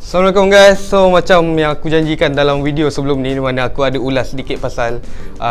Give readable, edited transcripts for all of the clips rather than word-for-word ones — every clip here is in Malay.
Assalamualaikum guys. So macam yang aku janjikan dalam video sebelum ni, di mana aku ada ulas sedikit pasal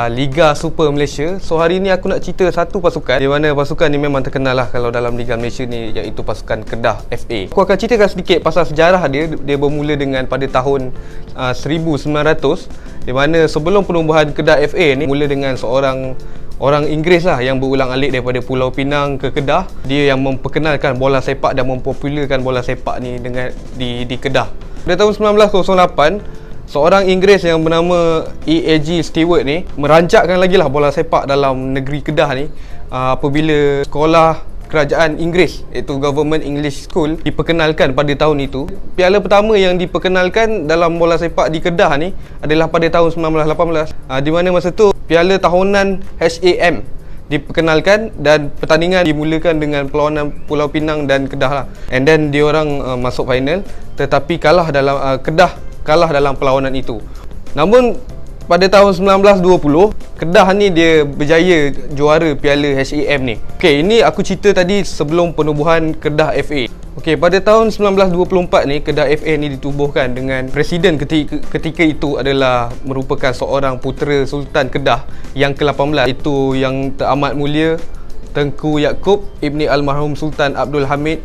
Liga Super Malaysia. So hari ni aku nak cerita satu pasukan, di mana pasukan ni memang terkenal lah kalau dalam Liga Malaysia ni, iaitu pasukan Kedah FA. Aku akan ceritakan sedikit pasal sejarah dia. Dia bermula dengan pada tahun 1900, di mana sebelum penubuhan Kedah FA ni mula dengan seorang orang Inggeris lah yang berulang-alik daripada Pulau Pinang ke Kedah. Dia yang memperkenalkan bola sepak dan mempopularkan bola sepak ni dengan di Kedah. Pada tahun 1908, seorang Inggeris yang bernama E.A.G. Stewart ni merancakkan lagi lah bola sepak dalam negeri Kedah ni apabila sekolah kerajaan Inggeris, iaitu Government English School, diperkenalkan pada tahun itu. Piala pertama yang diperkenalkan dalam bola sepak di Kedah ni adalah pada tahun 1918, di mana masa tu piala tahunan HAM diperkenalkan dan pertandingan dimulakan dengan perlawanan Pulau Pinang dan Kedah lah. And then diorang masuk final, tetapi kalah dalam Kedah kalah dalam perlawanan itu. Namun pada tahun 1920, Kedah ni dia berjaya juara piala HAM ni. Okey, ini aku cerita tadi sebelum penubuhan Kedah FA. Okey, pada tahun 1924 ni Kedah FA ni ditubuhkan dengan presiden ketika itu adalah merupakan seorang putera Sultan Kedah yang ke-18, itu yang teramat mulia Tengku Yaakob Ibni Almarhum Sultan Abdul Hamid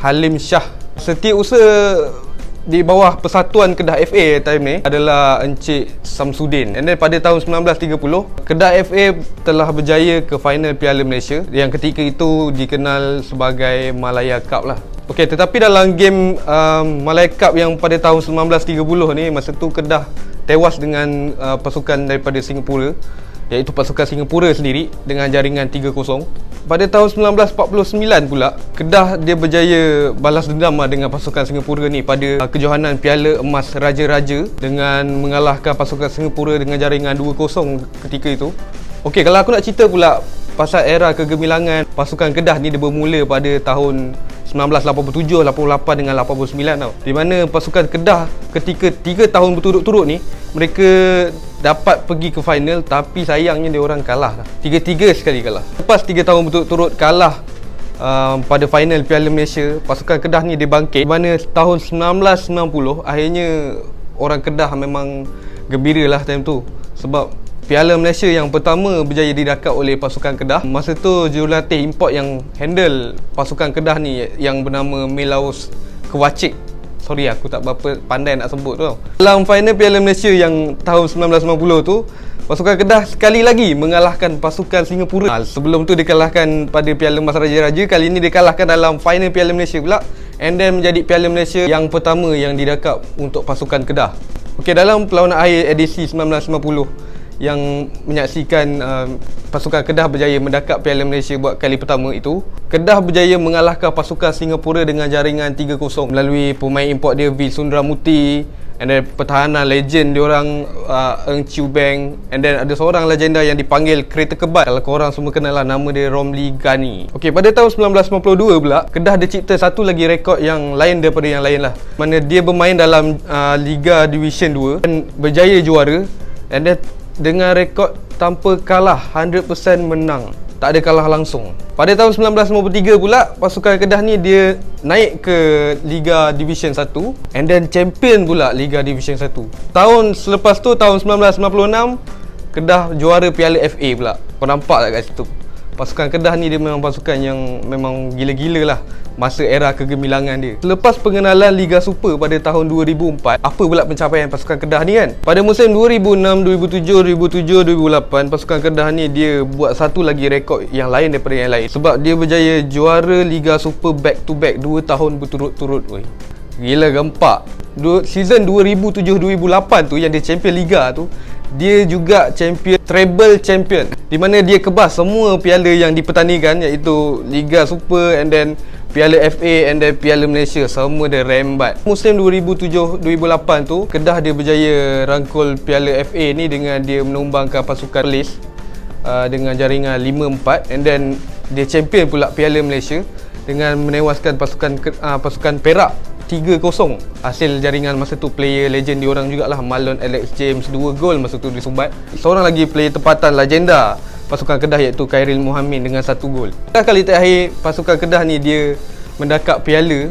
Halim Shah. Setiausaha di bawah Persatuan Kedah FA time ni adalah Encik Samsudin. And then pada tahun 1930, Kedah FA telah berjaya ke final Piala Malaysia yang ketika itu dikenal sebagai Malaya Cup lah. Okey, tetapi dalam game Malaya Cup yang pada tahun 1930 ni, masa tu Kedah tewas dengan pasukan daripada Singapura, iaitu pasukan Singapura sendiri dengan jaringan 3-0. Pada tahun 1949 pula, Kedah dia berjaya balas dendam dengan pasukan Singapura ni pada kejohanan Piala Emas Raja-Raja dengan mengalahkan pasukan Singapura dengan jaringan 2-0 ketika itu. Okey, kalau aku nak cerita pula pasal era kegemilangan pasukan Kedah ni, dia bermula pada tahun 1987, 88 dengan 89 tau. Di mana pasukan Kedah ketika 3 tahun berturut-turut ni mereka dapat pergi ke final, tapi sayangnya dia orang kalah. 3-3 sekali kalah. Lepas 3 tahun berturut-turut kalah pada final Piala Malaysia, pasukan Kedah ni dia bangkit. Di mana tahun 1990 akhirnya orang Kedah memang gembira lah time tu, sebab Piala Malaysia yang pertama berjaya didakap oleh pasukan Kedah. Masa tu jurulatih import yang handle pasukan Kedah ni yang bernama Melaus Kewacik. Sorry, aku tak berapa pandai nak sebut tu. Dalam final Piala Malaysia yang tahun 1990 tu, pasukan Kedah sekali lagi mengalahkan pasukan Singapura. Sebelum tu dia kalahkan pada Piala Emas Raja-Raja, kali ini dia kalahkan dalam final Piala Malaysia pula. And then menjadi Piala Malaysia yang pertama yang didakap untuk pasukan Kedah. Okey, dalam perlawanan akhir edisi 1950 yang menyaksikan pasukan Kedah berjaya mendakap Piala Malaysia buat kali pertama itu, Kedah berjaya mengalahkan pasukan Singapura dengan jaringan 3-0 melalui pemain import dia V. Sundramuthi, and then pertahanan legend diorang Eng Chew Beng, and then ada seorang legenda yang dipanggil Kereta Kebat. Kalau korang semua kenal lah, nama dia Romli Ghani. Okey, pada tahun 1992 pula, Kedah dia cipta satu lagi rekod yang lain daripada yang lain lah, mana dia bermain dalam Liga Division 2 dan berjaya juara, and then dengan rekod tanpa kalah, 100% menang, tak ada kalah langsung. Pada tahun 1953 pula, pasukan Kedah ni dia naik ke Liga Division 1 and then champion pula Liga Division 1. Tahun selepas tu, tahun 1996, Kedah juara Piala FA pula. Kau nampak tak kat situ? Pasukan Kedah ni dia memang pasukan yang memang gila-gila lah masa era kegemilangan dia. Selepas pengenalan Liga Super pada tahun 2004, apa pula pencapaian pasukan Kedah ni kan? Pada musim 2006, 2007, 2007, 2008, pasukan Kedah ni dia buat satu lagi rekod yang lain daripada yang lain, sebab dia berjaya juara Liga Super back to back 2 tahun berturut-turut. Gila gempak. Season 2007-2008 tu yang dia champion Liga tu, dia juga champion, treble champion, di mana dia kebas semua piala yang dipertandingkan, iaitu Liga Super and then Piala FA and then Piala Malaysia, semua dia rembat. Musim 2007-2008 tu, Kedah dia berjaya rangkul Piala FA ni dengan dia menumbangkan pasukan Perlis dengan jaringan 5-4, and then dia champion pula Piala Malaysia dengan menewaskan pasukan Perak 3-0. Hasil jaringan masa tu player legend diorang jugalah, Marlon Alex James 2 gol masa tu disumbat. Seorang lagi player tempatan legenda pasukan Kedah iaitu Khairil Mohamed dengan 1 gol. Kali terakhir pasukan Kedah ni dia mendakap piala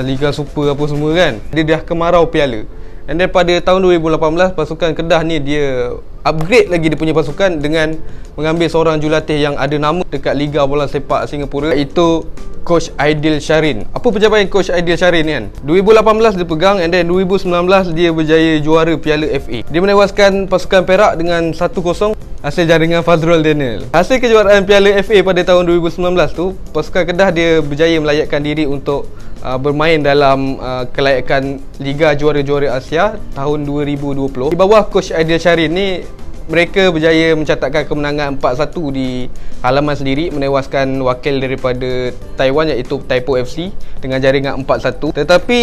Liga Super apa semua kan. Dia dah kemarau piala. And then pada tahun 2018 pasukan Kedah ni dia upgrade lagi dia punya pasukan dengan mengambil seorang jurulatih yang ada nama dekat Liga Bola Sepak Singapura, iaitu Coach Aidil Syarin. Apa pencapaian Coach Aidil Syarin ni kan? 2018 dia pegang, and then 2019 dia berjaya juara Piala FA. Dia menewaskan pasukan Perak dengan 1-0 hasil jaringan Fazrul Daniel. Hasil kejuaraan Piala FA pada tahun 2019 tu, pasukan Kedah dia berjaya melayakkan diri untuk bermain dalam kelayakan Liga Juara-Juara Asia tahun 2020. Di bawah Coach Aidil Syarin ni, mereka berjaya mencatatkan kemenangan 4-1 di halaman sendiri, menewaskan wakil daripada Taiwan iaitu Taipo FC dengan jaringan 4-1. Tetapi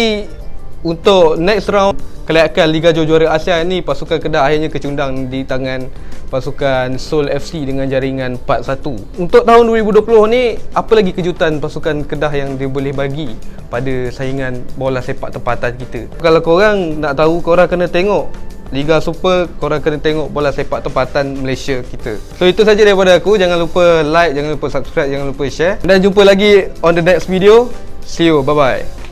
untuk next round kelayakan Liga Juara Asia ni, pasukan Kedah akhirnya kecundang di tangan pasukan Seoul FC dengan jaringan 4-1. Untuk tahun 2020 ni, apa lagi kejutan pasukan Kedah yang dia boleh bagi pada saingan bola sepak tempatan kita? Kalau korang nak tahu, korang kena tengok Liga Super, korang kena tengok bola sepak tempatan Malaysia kita. So itu saja daripada aku. Jangan lupa like, jangan lupa subscribe, jangan lupa share. Dan jumpa lagi on the next video. See you, bye bye.